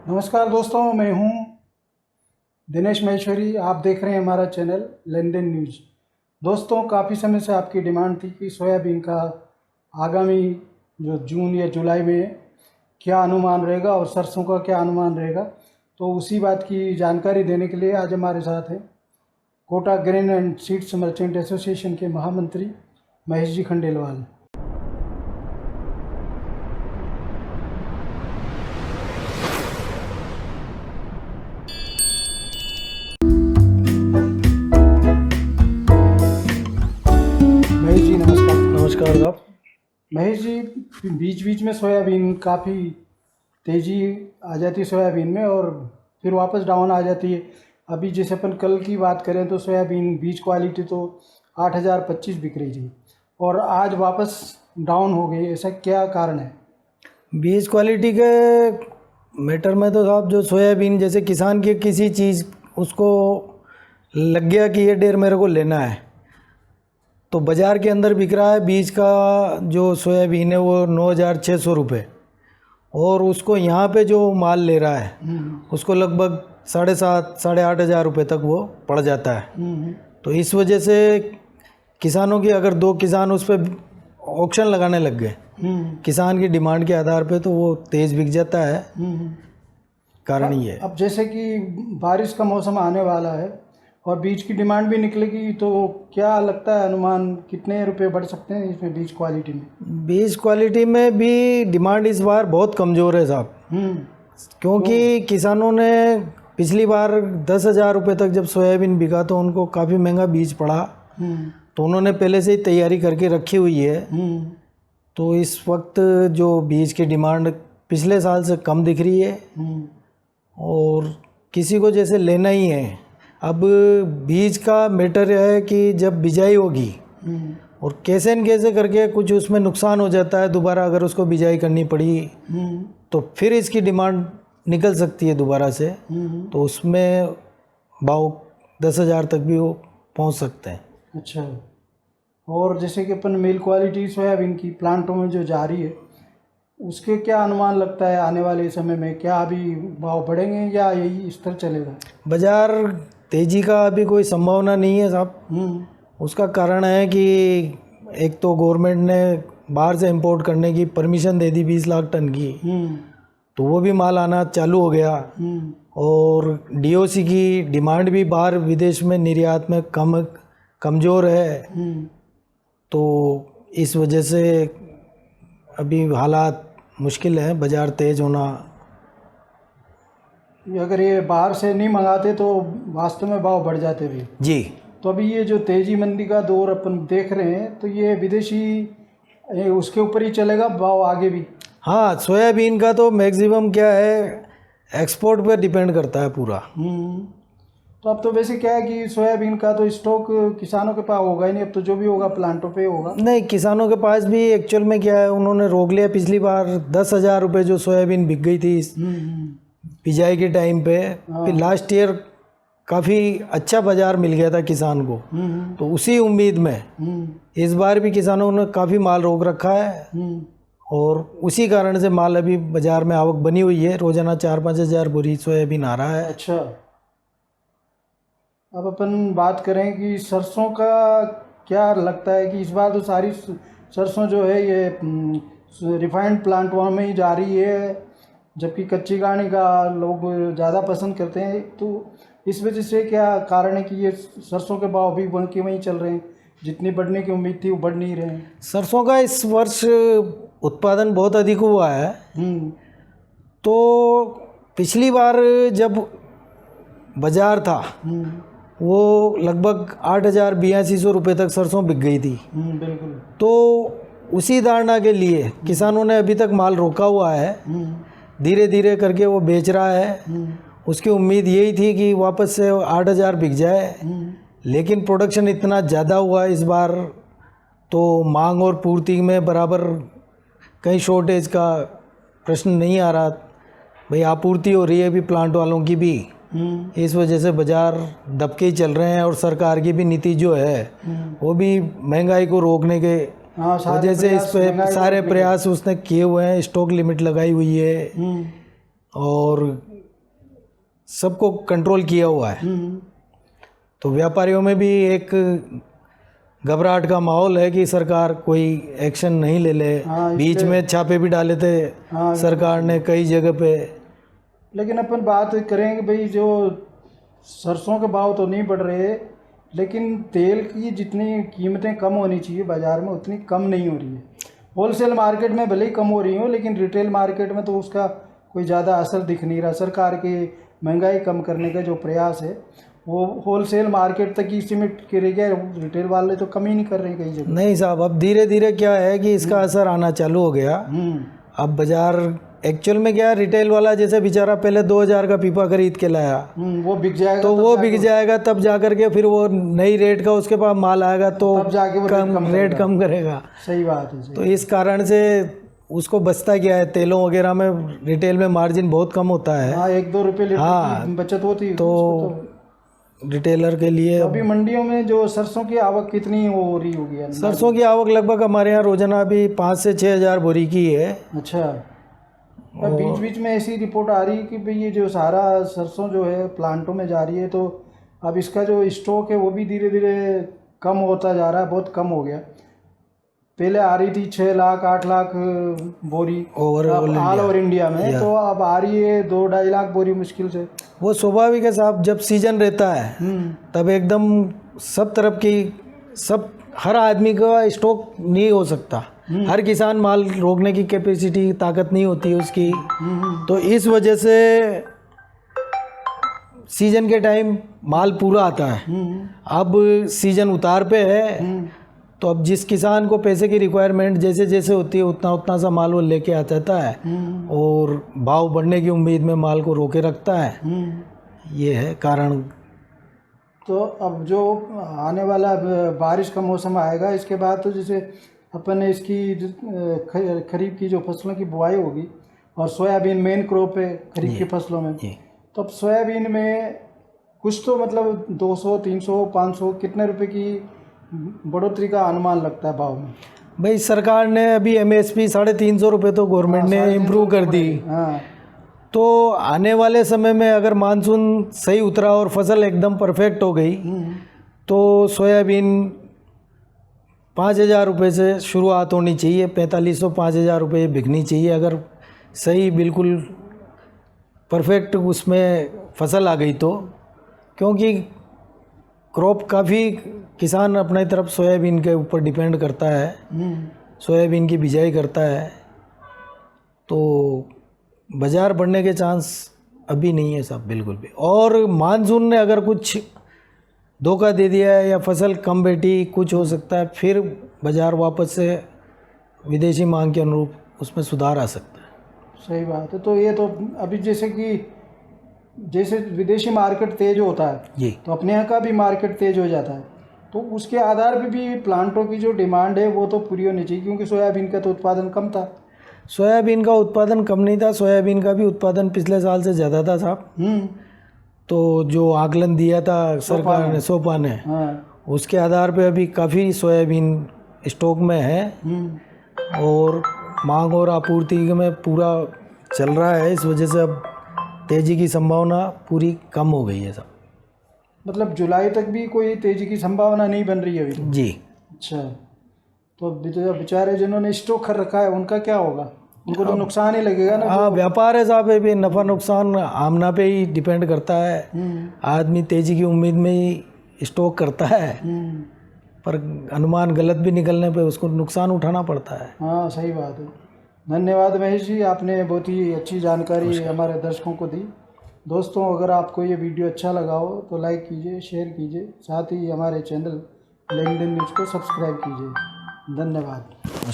नमस्कार दोस्तों, मैं हूं दिनेश महेश्वरी। आप देख रहे हैं हमारा चैनल लेन देन न्यूज। दोस्तों, काफ़ी समय से आपकी डिमांड थी कि सोयाबीन का आगामी जो जून या जुलाई में क्या अनुमान रहेगा और सरसों का क्या अनुमान रहेगा। तो उसी बात की जानकारी देने के लिए आज हमारे साथ हैं Kota grain and seeds merchant association के महामंत्री महेश जी खंडेलवाल। महेश जी नमस्कार। नमस्कार साहब। महेश जी, बीच बीच में सोयाबीन काफ़ी तेज़ी आ जाती है सोयाबीन में और फिर वापस डाउन आ जाती है। अभी जैसे अपन कल की बात करें तो सोयाबीन बीज क्वालिटी तो 8,025 बिक रही थी और आज वापस डाउन हो गई। ऐसा क्या कारण है? बीज क्वालिटी के मैटर में तो साहब जो सोयाबीन जैसे किसान की किसी चीज़ उसको लग गया कि ये डेर मेरे को लेना है, तो बाज़ार के अंदर बिक रहा है बीज का जो सोयाबीन है वो 9,600 रुपये, और उसको यहाँ पे जो माल ले रहा है उसको लगभग 7,500 साढ़े 8,000 रुपये तक वो पड़ जाता है। तो इस वजह से किसानों की अगर दो किसान उस पर ऑक्शन लगाने लग गए किसान की डिमांड के आधार पे, तो वो तेज़ बिक जाता है। कारण ये है। अब जैसे कि बारिश का मौसम आने वाला है और बीज की डिमांड भी निकलेगी, तो क्या लगता है अनुमान कितने रुपए बढ़ सकते हैं इसमें बीज क्वालिटी में? बीज क्वालिटी में भी डिमांड इस बार बहुत कमज़ोर है साहब, क्योंकि किसानों ने पिछली बार 10,000 रुपये तक जब सोयाबीन बिका तो उनको काफ़ी महंगा बीज पड़ा, तो उन्होंने पहले से ही तैयारी करके रखी हुई है। तो इस वक्त जो बीज की डिमांड पिछले साल से कम दिख रही है और किसी को जैसे लेना ही है। अब बीज का मैटर है कि जब बिजाई होगी और कैसे न कैसे करके कुछ उसमें नुकसान हो जाता है, दोबारा अगर उसको बिजाई करनी पड़ी तो फिर इसकी डिमांड निकल सकती है दोबारा से, तो उसमें भाव 10,000 तक भी वो पहुंच सकते हैं। अच्छा, और जैसे कि अपन मेल क्वालिटी सोयाबीन की प्लांटों में जो जा रही है उसके क्या अनुमान लगता है आने वाले समय में? क्या अभी भाव बढ़ेंगे या यही स्तर चलेगा? बाज़ार तेज़ी का अभी कोई संभावना नहीं है साहब। उसका कारण है कि एक तो गवर्नमेंट ने बाहर से इंपोर्ट करने की परमिशन दे दी 20 लाख टन की, तो वो भी माल आना चालू हो गया। और डीओसी की डिमांड भी बाहर विदेश में निर्यात में कमज़ोर है, तो इस वजह से अभी हालात मुश्किल है, बाज़ार तेज़ होना। अगर ये बाहर से नहीं मंगाते तो वास्तव में भाव बढ़ जाते भी जी। तो अभी ये जो तेजी मंदी का दौर अपन देख रहे हैं, तो ये विदेशी उसके ऊपर ही चलेगा भाव आगे भी? हाँ, सोयाबीन का तो मैक्सिमम क्या है एक्सपोर्ट पर डिपेंड करता है पूरा। तो अब तो वैसे क्या है कि सोयाबीन का तो स्टॉक किसानों के पास होगा ही नहीं, अब तो जो भी होगा प्लांटों पे होगा। नहीं, किसानों के पास भी एक्चुअल में क्या है, उन्होंने रोक लिया। पिछली बार 10,000 रुपये जो सोयाबीन बिक गई थी बिजाई के टाइम पे, फिर लास्ट ईयर काफ़ी अच्छा बाज़ार मिल गया था किसान को, तो उसी उम्मीद में इस बार भी किसानों ने काफ़ी माल रोक रखा है और उसी कारण से माल अभी बाज़ार में आवक बनी हुई है। रोज़ाना 4-5 हज़ार बोरी सोयाबीन आ रहा है। अच्छा, अब अपन बात करें कि सरसों का क्या लगता है कि इस बार तो सारी सरसों जो है ये रिफाइंड प्लांट वहाँ में ही जा रही है, जबकि कच्ची घानी का लोग ज़्यादा पसंद करते हैं। तो इस वजह से क्या कारण है कि ये सरसों के भाव भी वहीं के वहीं चल रहे हैं, जितनी बढ़ने की उम्मीद थी वो बढ़ नहीं रहे हैं? सरसों का इस वर्ष उत्पादन बहुत अधिक हुआ है। तो पिछली बार जब बाज़ार था वो लगभग 8,082 रुपये तक सरसों बिक गई थी। बिल्कुल। तो उसी धारणा के लिए किसानों ने अभी तक माल रोका हुआ है, धीरे धीरे करके वो बेच रहा है। उसकी उम्मीद यही थी कि वापस से 8,000 बिक जाए, लेकिन प्रोडक्शन इतना ज़्यादा हुआ इस बार, तो मांग और पूर्ति में बराबर कहीं शॉर्टेज का प्रश्न नहीं आ रहा। भाई आपूर्ति हो रही है अभी प्लांट वालों की भी, इस वजह से बाज़ार दबके ही चल रहे हैं। और सरकार की भी नीति जो है वो भी महंगाई को रोकने के वजह से इस पे सारे प्रयास उसने किए हुए हैं। स्टॉक लिमिट लगाई हुई है और सबको कंट्रोल किया हुआ है। तो व्यापारियों में भी एक घबराहट का माहौल है कि सरकार कोई एक्शन नहीं ले ले। बीच में छापे भी डाले थे सरकार ने कई जगह पे। लेकिन अपन बात करेंगे भाई, जो सरसों के भाव तो नहीं बढ़ रहे, लेकिन तेल की जितनी कीमतें कम होनी चाहिए बाज़ार में उतनी कम नहीं हो रही है। होलसेल मार्केट में भले ही कम हो रही हो, लेकिन रिटेल मार्केट में तो उसका कोई ज़्यादा असर दिख नहीं रहा। सरकार के महंगाई कम करने का जो प्रयास है वो होलसेल मार्केट तक ही सीमित करे गया, रिटेल वाले तो कम ही नहीं कर रहे कई जगह। नहीं साहब, अब धीरे धीरे क्या है कि इसका असर आना चालू हो गया। अब बाज़ार एक्चुअल में क्या है, रिटेल वाला जैसे बेचारा पहले 2000 का पीपा खरीद के लाया, वो बिक जाएगा, तो वो बिक जाएगा, तब जा करके फिर वो नई रेट का उसके पास माल आएगा तो तब जाके वो रेट कम करेगा। सही बात है। तो इस कारण से उसको बचता क्या है, तेलों वगैरह में रिटेल में मार्जिन बहुत कम होता है। हाँ, 1-2 रुपये लीटर की बचत होती है तो रिटेलर के लिए। अभी मंडियों में जो सरसों की आवक कितनी हो रही होगी? सरसों की आवक लगभग हमारे यहाँ रोजाना अभी 5 से 6 हज़ार बोरी की है। अच्छा। बीच बीच में ऐसी रिपोर्ट आ रही है कि भाई ये जो सारा सरसों जो है प्लांटों में जा रही है, तो अब इसका जो स्टॉक है वो भी धीरे धीरे कम होता जा रहा है, बहुत कम हो गया। पहले आ रही थी 6 लाख 8 लाख बोरी ऑल ओवर इंडिया में, तो अब आ रही है 2-2.5 लाख बोरी मुश्किल से। वो स्वाभाविक है साहब, जब सीजन रहता है तब एकदम सब तरफ की हर आदमी का स्टॉक नहीं हो सकता। हर किसान माल रोकने की कैपेसिटी ताकत नहीं होती है उसकी। तो इस वजह से सीजन के टाइम माल पूरा आता है। अब सीजन उतार पे है, तो अब जिस किसान को पैसे की रिक्वायरमेंट जैसे जैसे होती है उतना उतना सा माल वो लेके आ जाता है और भाव बढ़ने की उम्मीद में माल को रोके रखता है। ये है कारण। तो अब जो आने वाला बारिश का मौसम आएगा, इसके बाद तो जैसे अपन ने इसकी खरीफ की जो फसलों की बुआई होगी, और सोयाबीन मेन क्रॉप है खरीफ की फसलों में, तो अब सोयाबीन में कुछ तो मतलब 200, 300, 500 कितने रुपए की बढ़ोतरी का अनुमान लगता है भाव में? भाई सरकार ने अभी MSP 350 रुपये तो गवर्नमेंट ने इम्प्रूव कर दी। हाँ। तो आने वाले समय में अगर मानसून सही उतरा और फसल एकदम परफेक्ट हो गई तो सोयाबीन 5,000 रुपये से शुरुआत होनी चाहिए। 4500-5,000 रुपये बिकनी चाहिए अगर सही बिल्कुल परफेक्ट उसमें फसल आ गई तो। क्योंकि क्रॉप काफ़ी किसान अपने तरफ सोयाबीन के ऊपर डिपेंड करता है, सोयाबीन की बिजाई करता है। तो बाज़ार बढ़ने के चांस अभी नहीं है साहब बिल्कुल भी। और मानसून ने अगर कुछ धोखा दे दिया है या फसल कम बैठी, कुछ हो सकता है फिर बाज़ार वापस से विदेशी मांग के अनुरूप उसमें सुधार आ सकता है। सही बात है। तो ये तो अभी जैसे विदेशी मार्केट तेज होता है जी, तो अपने यहाँ का भी मार्केट तेज हो जाता है। तो उसके आधार पे भी प्लांटों की जो डिमांड है वो तो पूरी होनी चाहिए, क्योंकि सोयाबीन का तो उत्पादन कम था। सोयाबीन का उत्पादन कम नहीं था, सोयाबीन का भी उत्पादन पिछले साल से ज़्यादा था साहब। तो जो आकलन दिया था सरकार ने, सोपा ने, उसके आधार पे अभी काफ़ी सोयाबीन स्टॉक में है और मांग और आपूर्ति में पूरा चल रहा है। इस वजह से अब तेज़ी की संभावना पूरी कम हो गई है साहब। मतलब जुलाई तक भी कोई तेज़ी की संभावना नहीं बन रही है अभी? जी। अच्छा। तो बेचारे जिन्होंने स्टॉक कर रखा है उनका क्या होगा? उनको तो नुकसान ही लगेगा ना। हाँ, व्यापार है साहब, ये भी नफ़ा नुकसान आमना पे ही डिपेंड करता है। आदमी तेज़ी की उम्मीद में ही स्टॉक करता है, पर अनुमान गलत भी निकलने पे उसको नुकसान उठाना पड़ता है। हाँ, सही बात है। धन्यवाद महेश जी, आपने बहुत ही अच्छी जानकारी हमारे दर्शकों को दी। दोस्तों, अगर आपको ये वीडियो अच्छा लगा हो तो लाइक कीजिए, शेयर कीजिए, साथ ही हमारे चैनल लेनदेन न्यूज़ को सब्सक्राइब कीजिए। धन्यवाद।